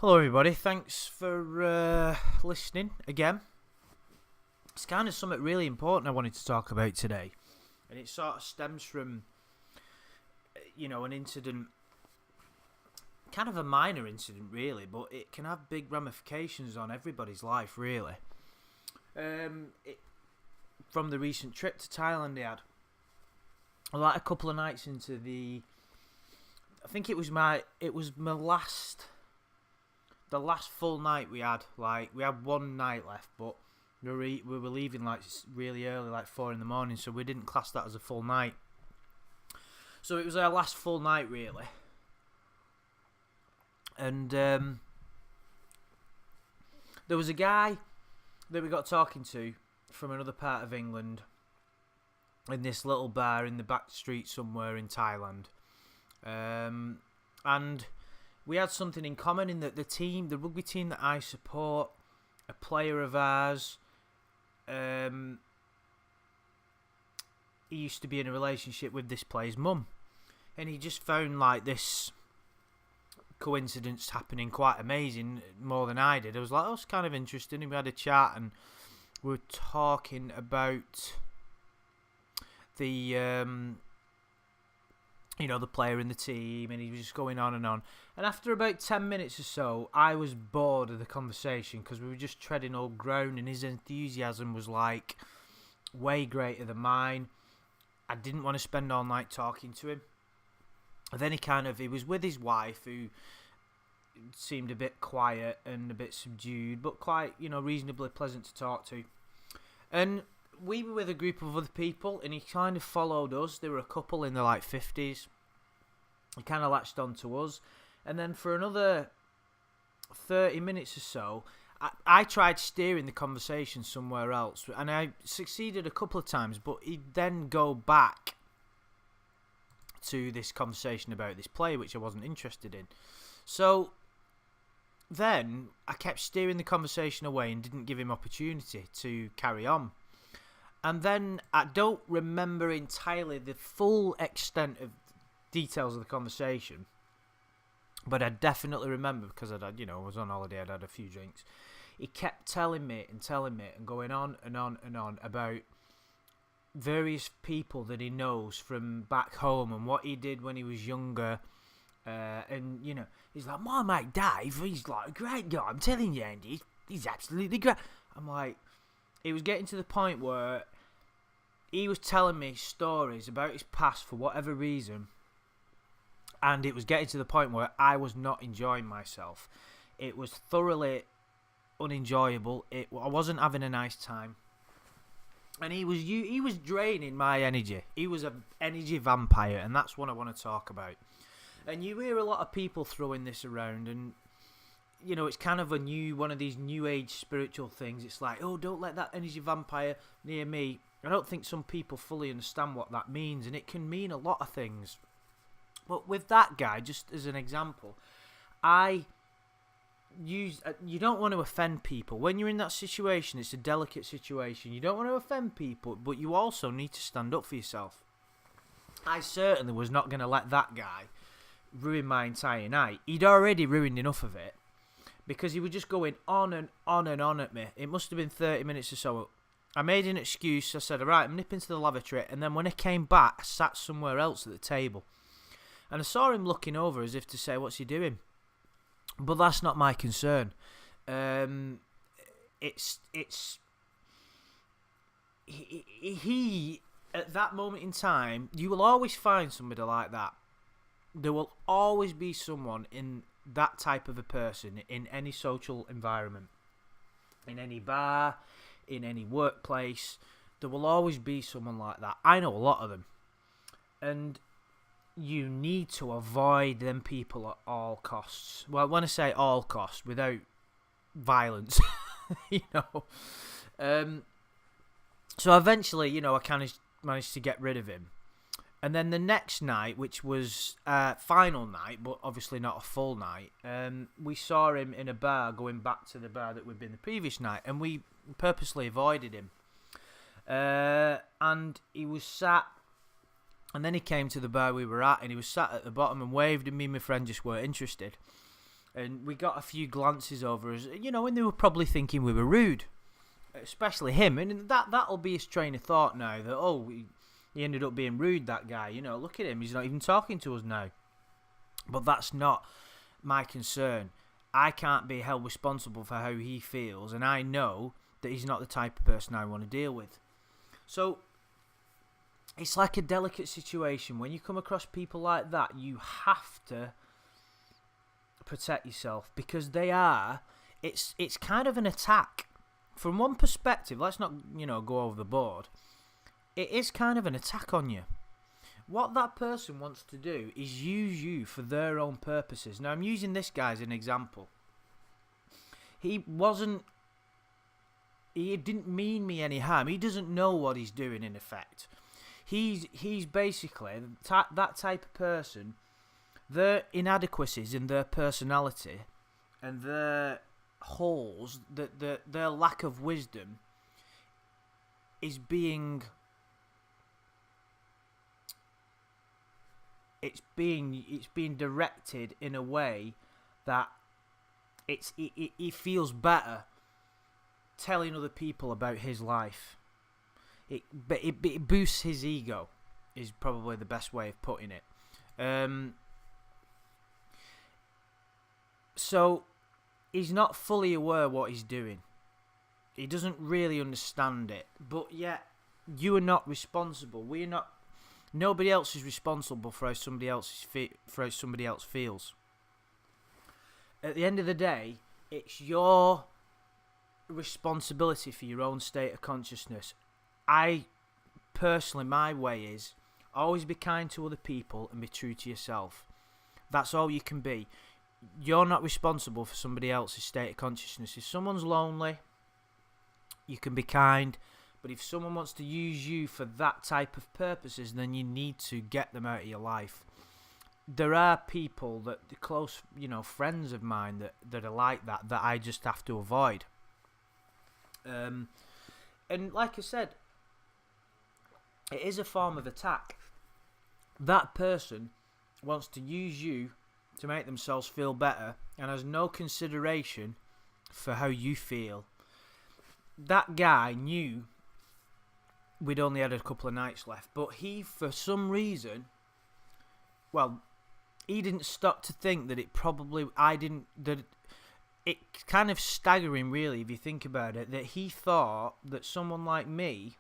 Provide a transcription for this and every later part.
Hello, everybody. Thanks for listening again. It's kind of something really important I wanted to talk about today, and it sort of stems from, an incident, kind of a minor incident, really, but it can have big ramifications on everybody's life, really. From the recent trip to Thailand, they had, like a couple of nights into I think it was my last. The last full night we had, we had one night left, but we were leaving really early, 4 a.m, so we didn't class that as a full night. So it was our last full night, really. And there was a guy that we got talking to from another part of England in this little bar in the back street somewhere in Thailand. And we had something in common in that the rugby team that I support, a player of ours, he used to be in a relationship with this player's mum. And he just found this coincidence happening quite amazing, more than I did. I was like, oh, it's kind of interesting. And we had a chat and we were talking about the player in the team, and he was just going on and on. And after about 10 minutes or so, I was bored of the conversation because we were just treading old ground, and his enthusiasm was way greater than mine. I didn't want to spend all night talking to him. And then he was with his wife, who seemed a bit quiet and a bit subdued, but quite, reasonably pleasant to talk to. And we were with a group of other people, and he kind of followed us. There were a couple in their 50s. He kind of latched on to us. And then for another 30 minutes or so, I tried steering the conversation somewhere else. And I succeeded a couple of times, but he'd then go back to this conversation about this player, which I wasn't interested in. So then I kept steering the conversation away and didn't give him opportunity to carry on. And then I don't remember entirely the full extent of details of the conversation, but I definitely remember, because I was on holiday, I'd had a few drinks. He kept telling me and going on and on and on about various people that he knows from back home and what he did when he was younger. And he's like, my mate Dave, he's a great guy. I'm telling you, Andy, he's absolutely great. I'm like, it was getting to the point where he was telling me stories about his past for whatever reason, and it was getting to the point where I was not enjoying myself. It was thoroughly unenjoyable. I wasn't having a nice time, and he was draining my energy. He was an energy vampire, and that's what I want to talk about. And you hear a lot of people throwing this around, and it's kind of one of these new age spiritual things. It's like, oh, don't let that energy vampire near me. I don't think some people fully understand what that means, and it can mean a lot of things. But with that guy, just as an example, you don't want to offend people. When you're in that situation, it's a delicate situation. You don't want to offend people, but you also need to stand up for yourself. I certainly was not going to let that guy ruin my entire night. He'd already ruined enough of it, because he was just going on and on and on at me. It must have been 30 minutes or so. I made an excuse. I said, all right, I'm nipping to the lavatory. And then when I came back, I sat somewhere else at the table. And I saw him looking over as if to say, what's he doing? But that's not my concern. He, at that moment in time, you will always find somebody like that. There will always be someone in that type of a person in any social environment, in any bar, in any workplace. There will always be someone like that. I know a lot of them, and you need to avoid them people at all costs. Well, when I say all costs, without violence, So eventually, I kind of managed to get rid of him. And then the next night, which was final night, but obviously not a full night, we saw him in a bar going back to the bar that we'd been the previous night, and we purposely avoided him. And he was sat, and then he came to the bar we were at, and he was sat at the bottom and waved, and me and my friend just weren't interested. And we got a few glances over us, you know, and they were probably thinking we were rude, especially him. And that'll be his train of thought now, that, oh, he ended up being rude, that guy. You know, look at him, he's not even talking to us now. But that's not my concern. I can't be held responsible for how he feels, and I know that he's not the type of person I want to deal with. So it's like a delicate situation. When you come across people like that, you have to protect yourself, because it's kind of an attack. From one perspective, let's not, you know, go over the board. It is kind of an attack on you. What that person wants to do is use you for their own purposes. Now, I'm using this guy as an example. He didn't mean me any harm. He doesn't know what he's doing, in effect. He's basically that type of person. Their inadequacies in their personality and their holes, their lack of wisdom is being directed in a way that he feels better telling other people about his life. It boosts his ego, is probably the best way of putting it. So he's not fully aware what he's doing. He doesn't really understand it. But yet, you are not responsible. We're not. Nobody else is responsible for how somebody else feels. At the end of the day, it's your responsibility for your own state of consciousness. I personally, my way is always be kind to other people and be true to yourself. That's all you can be. You're not responsible for somebody else's state of consciousness. If someone's lonely, you can be kind. But if someone wants to use you for that type of purposes, then you need to get them out of your life. There are people that, close, you know, friends of mine that are like that I just have to avoid. And like I said, it is a form of attack. That person wants to use you to make themselves feel better and has no consideration for how you feel. That guy knew we'd only had a couple of nights left, but he, for some reason, well, he didn't stop to think that it's kind of staggering, really, if you think about it, that he thought that someone like me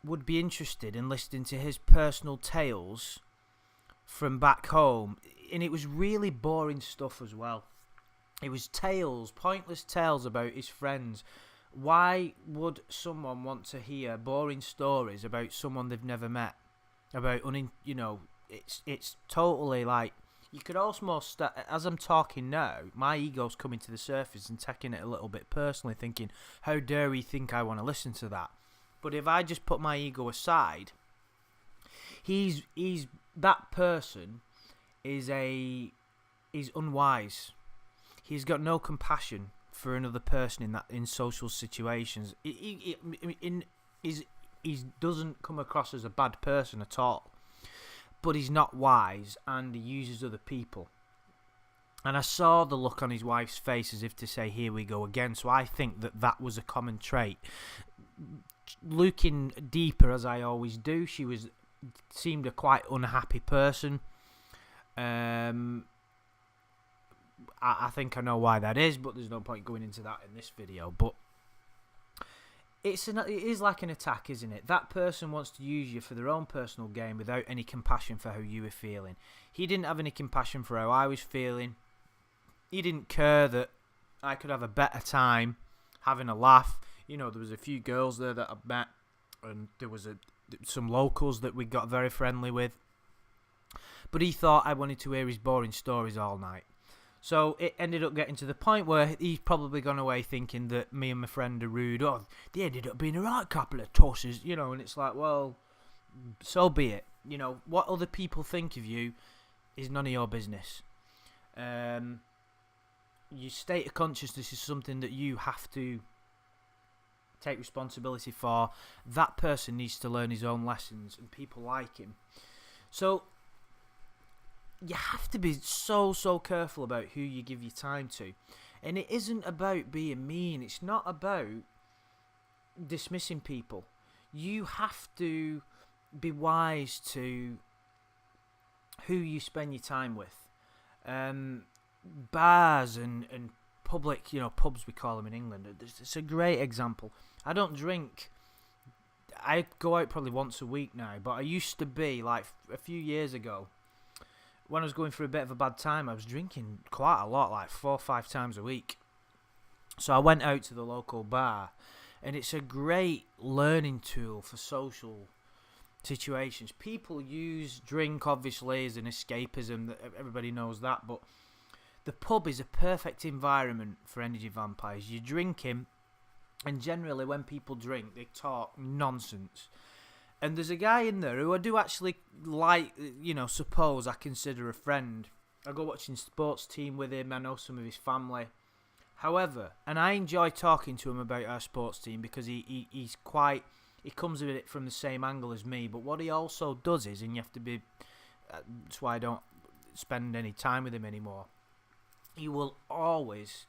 would be interested in listening to his personal tales from back home. And it was really boring stuff as well. It was pointless tales about his friends. Why would someone want to hear boring stories about someone they've never met? It's totally like, you could almost, as I'm talking now, my ego's coming to the surface and taking it a little bit personally, thinking, how dare he think I want to listen to that? But if I just put my ego aside, that person is unwise. He's got no compassion for another person in social situations. He doesn't come across as a bad person at all, but he's not wise and he uses other people. And I saw the look on his wife's face as if to say, here we go again. So I think that was a common trait. Looking deeper, as I always do, seemed a quite unhappy person. I think I know why that is, but there's no point going into that in this video. But it is like an attack, isn't it? That person wants to use you for their own personal gain without any compassion for how you were feeling. He didn't have any compassion for how I was feeling. He didn't care that I could have a better time having a laugh. You know, there was a few girls there that I've met, and there was some locals that we got very friendly with. But he thought I wanted to hear his boring stories all night. So it ended up getting to the point where he's probably gone away thinking that me and my friend are rude. Oh, they ended up being a right couple of tosses, you know, and it's like, well, so be it. You know, what other people think of you is none of your business. Your state of consciousness is something that you have to take responsibility for. That person needs to learn his own lessons, and people like him. So you have to be so careful about who you give your time to. And it isn't about being mean. It's not about dismissing people. You have to be wise to who you spend your time with. Bars and public, pubs we call them in England. It's a great example. I don't drink. I go out probably once a week now, but I used to be, like, a few years ago, when I was going through a bit of a bad time, I was drinking quite a lot, like 4 or 5 times a week. So I went out to the local bar, and it's a great learning tool for social situations. People use drink, obviously, as an escapism. Everybody knows that, but the pub is a perfect environment for energy vampires. You're drinking, and generally when people drink, they talk nonsense. And there's a guy in there who I do actually like, suppose I consider a friend. I go watching sports team with him. I know some of his family. However, and I enjoy talking to him about our sports team because he's quite, he comes at it from the same angle as me. But what he also does is, and you have to be, that's why I don't spend any time with him anymore. He will always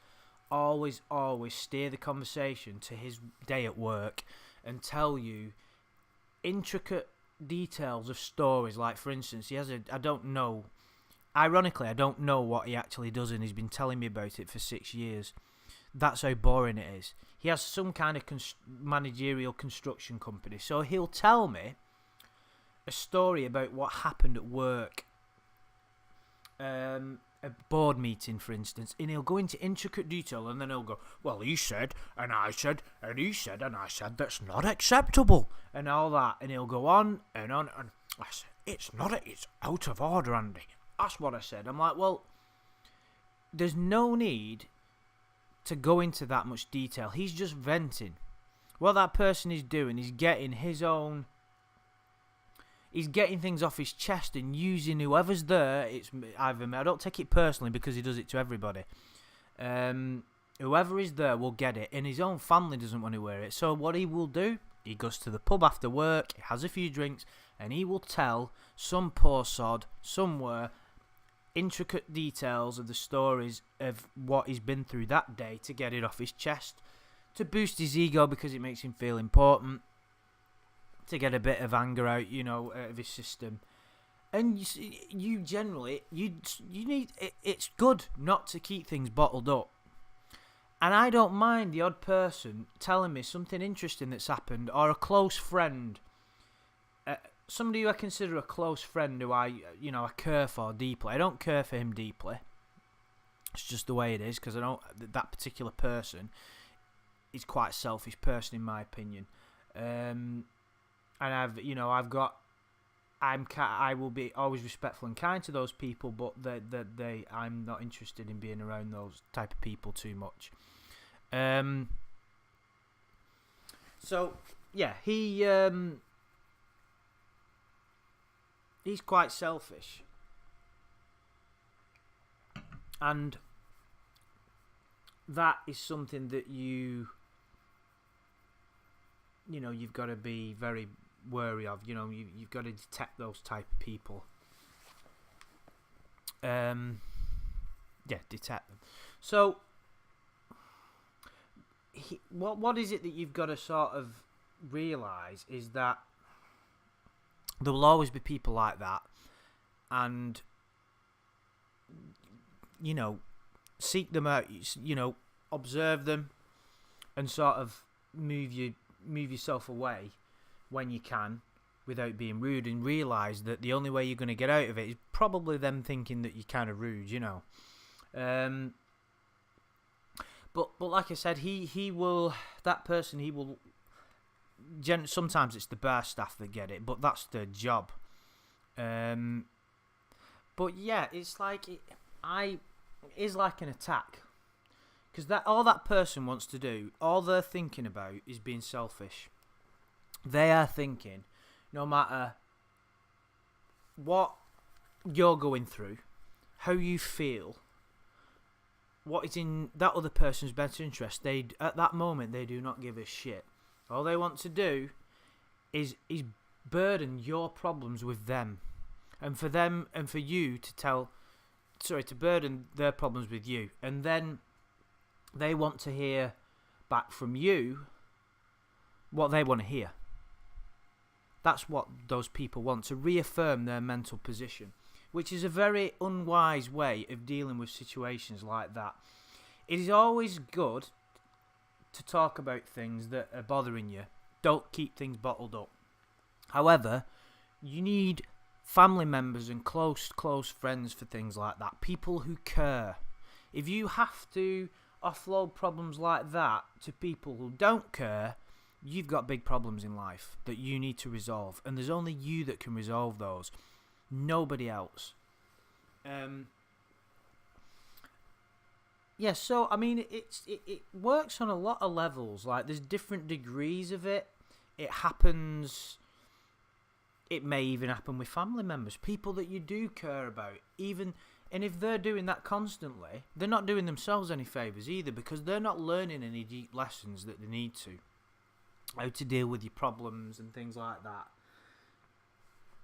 steer the conversation to his day at work and tell you intricate details of stories. Like, for instance, I don't know what he actually does, and he's been telling me about it for 6 years. That's how boring it is. He has some kind of managerial construction company, so he'll tell me a story about what happened at work, a board meeting, for instance, and he'll go into intricate detail, and then he'll go, well, he said, and I said, and he said, and I said, that's not acceptable, and all that, and he'll go on, and I said, it's out of order, Andy. That's what I said. I'm like, well, there's no need to go into that much detail. He's just venting. What that person is doing is getting he's getting things off his chest and using whoever's there. It's either me. I don't take it personally because he does it to everybody. Whoever is there will get it, and his own family doesn't want to wear it. So what he will do, he goes to the pub after work, he has a few drinks, and he will tell some poor sod somewhere intricate details of the stories of what he's been through that day to get it off his chest, to boost his ego because it makes him feel important, to get a bit of anger out, out of his system. And you generally, you need, it's good not to keep things bottled up. And I don't mind the odd person telling me something interesting that's happened, or a close friend, somebody who I consider a close friend who I care for deeply. I don't care for him deeply. It's just the way it is, because that particular person is quite a selfish person in my opinion. And I will be always respectful and kind to those people, but I'm not interested in being around those type of people too much. So yeah, he's quite selfish, and that is something that you've got to be very wary of. You've got to detect those type of people. Detect them. So what is it that you've got to sort of realise is that there will always be people like that, and seek them out, observe them, and sort of move yourself away when you can without being rude, and realise that the only way you're going to get out of it is probably them thinking that you're kind of rude, But like I said, he will sometimes it's the bar staff that get it, but that's their job. But yeah, it's like it is like an attack, because all that person wants to do, all they're thinking about is being selfish. They are thinking, no matter what you're going through, how you feel, what is in that other person's best interest, at that moment they do not give a shit. All they want to do is burden your problems with them. and for them and for you to burden their problems with you, and then they want to hear back from you what they want to hear. That's what those people want, to reaffirm their mental position, which is a very unwise way of dealing with situations like that. It is always good to talk about things that are bothering you. Don't keep things bottled up. However, you need family members and close friends for things like that. People who care. If you have to offload problems like that to people who don't care, you've got big problems in life that you need to resolve, and there's only you that can resolve those. Nobody else. Yeah, so I mean, it works on a lot of levels. Like, there's different degrees of it. It happens. It may even happen with family members, people that you do care about. And if they're doing that constantly, they're not doing themselves any favours either, because they're not learning any deep lessons that they need to. How to deal with your problems and things like that.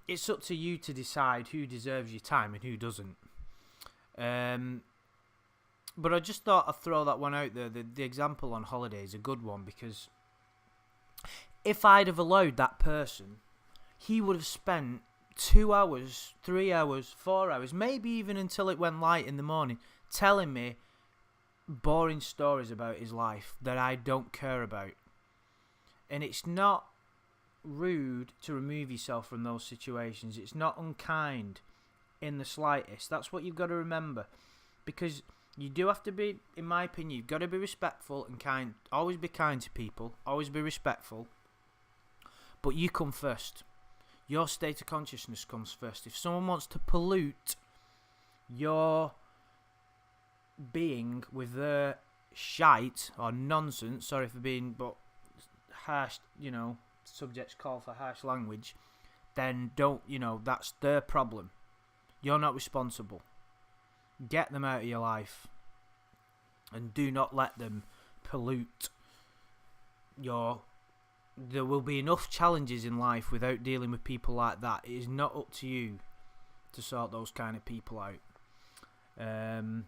It's up to you to decide who deserves your time and who doesn't. But I just thought I'd throw that one out there. The example on holiday is a good one, because if I'd have allowed that person, he would have spent 2 hours, 3 hours, 4 hours, maybe even until it went light in the morning, telling me boring stories about his life that I don't care about. And it's not rude to remove yourself from those situations. It's not unkind in the slightest. That's what you've got to remember. Because you do have to be, in my opinion, you've got to be respectful and kind. Always be kind to people. Always be respectful. But you come first. Your state of consciousness comes first. If someone wants to pollute your being with their shite or nonsense, sorry for being, but harsh, subjects call for harsh language, then that's their problem. You're not responsible. Get them out of your life, and do not let them pollute your. There will be enough challenges in life without dealing with people like that. It is not up to you to sort those kind of people out. And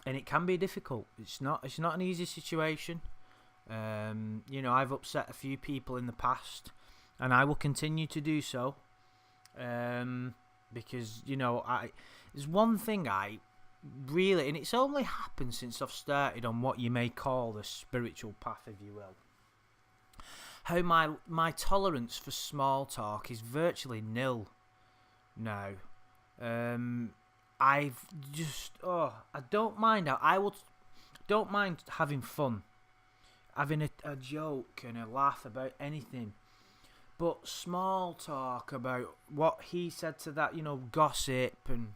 it can be difficult. It's not an easy situation. I've upset a few people in the past, and I will continue to do so. Because there's one thing I really, and it's only happened since I've started on what you may call the spiritual path, if you will. How my tolerance for small talk is virtually nil now. I don't mind. Don't mind having fun, having a joke and a laugh about anything. But small talk about what he said to that, gossip, and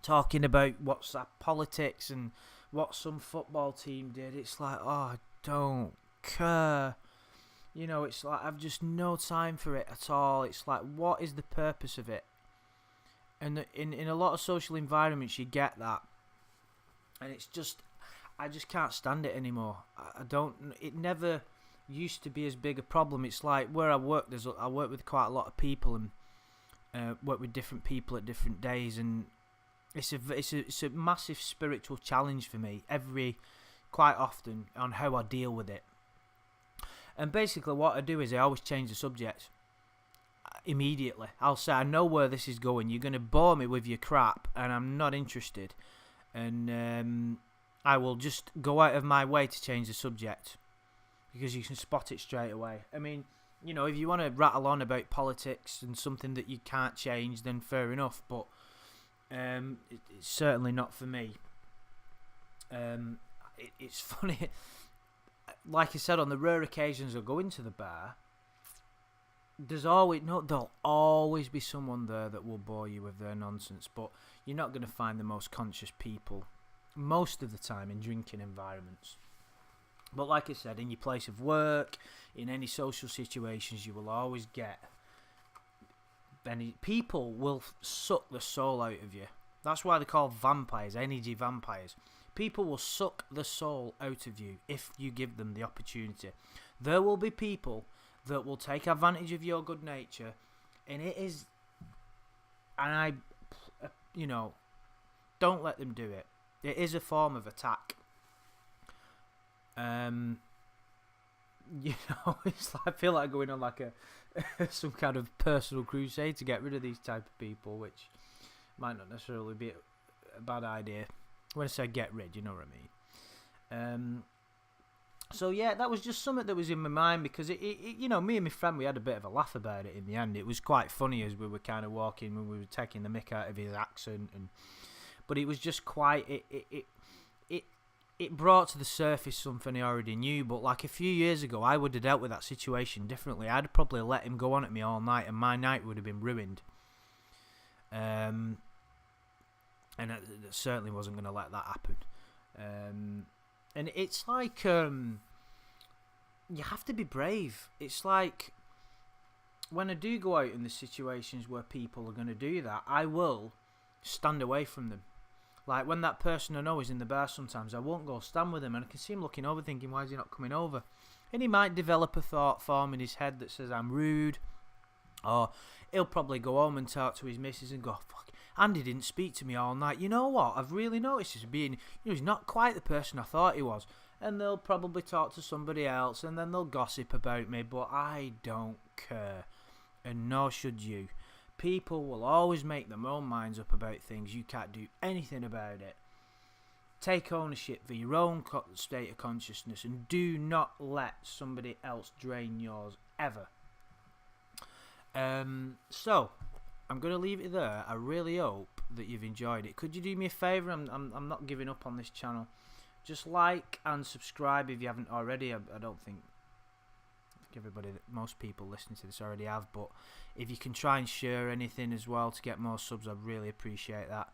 talking about what's that politics and what some football team did. It's like, I don't care. It's like, I've just no time for it at all. It's like, what is the purpose of it? And in a lot of social environments, you get that. And it's just, I just can't stand it anymore. It never used to be as big a problem. It's like where I work, I work with quite a lot of people, and work with different people at different days, and it's a massive spiritual challenge for me quite often on how I deal with it. And basically what I do is I always change the subject immediately. I'll say, I know where this is going. You're going to bore me with your crap, and I'm not interested. And I will just go out of my way to change the subject, because you can spot it straight away. I mean, if you want to rattle on about politics and something that you can't change, then fair enough. But it's certainly not for me. It's funny. Like I said, on the rare occasions I go into the bar, there'll always be someone there that will bore you with their nonsense, but you're not going to find the most conscious people most of the time in drinking environments. But like I said, in your place of work, in any social situations, you will always get people will suck the soul out of you. That's why they're called vampires, energy vampires. People will suck the soul out of you if you give them the opportunity. There will be people that will take advantage of your good nature, and it is and don't let them do it. It is a form of attack. It's like, I feel like going on like some kind of personal crusade to get rid of these type of people, which might not necessarily be a bad idea. When I say get rid, you know what I mean. So yeah, that was just something that was in my mind, because it me and my friend, we had a bit of a laugh about it in the end. It was quite funny as we were kind of walking, when we were taking the mick out of his accent, but it was just quite it brought to the surface something I already knew. But like a few years ago, I would have dealt with that situation differently. I'd probably let him go on at me all night, and my night would have been ruined. And I certainly wasn't going to let that happen. And it's like, you have to be brave. It's like, when I do go out in the situations where people are going to do that, I will stand away from them. Like when that person I know is in the bar sometimes, I won't go stand with him, and I can see him looking over thinking, why is he not coming over? And he might develop a thought form in his head that says I'm rude, or he'll probably go home and talk to his missus and go, fuck, Andy didn't speak to me all night. You know what? I've really noticed he's not quite the person I thought he was. And they'll probably talk to somebody else, and then they'll gossip about me, but I don't care. And nor should you. People will always make their own minds up about things. You can't do anything about it. Take ownership for your own state of consciousness, and do not let somebody else drain yours, ever. So I'm going to leave it there. I really hope that you've enjoyed it. Could you do me a favour? I'm not giving up on this channel. Just like and subscribe if you haven't already. I don't think most people listening to this already have, but if you can try and share anything as well to get more subs, I'd really appreciate that.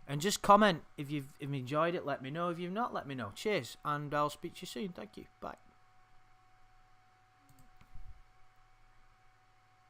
And just comment if you've enjoyed it. Let me know. If you've not, let me know. Cheers, and I'll speak to you soon. Thank you. Bye.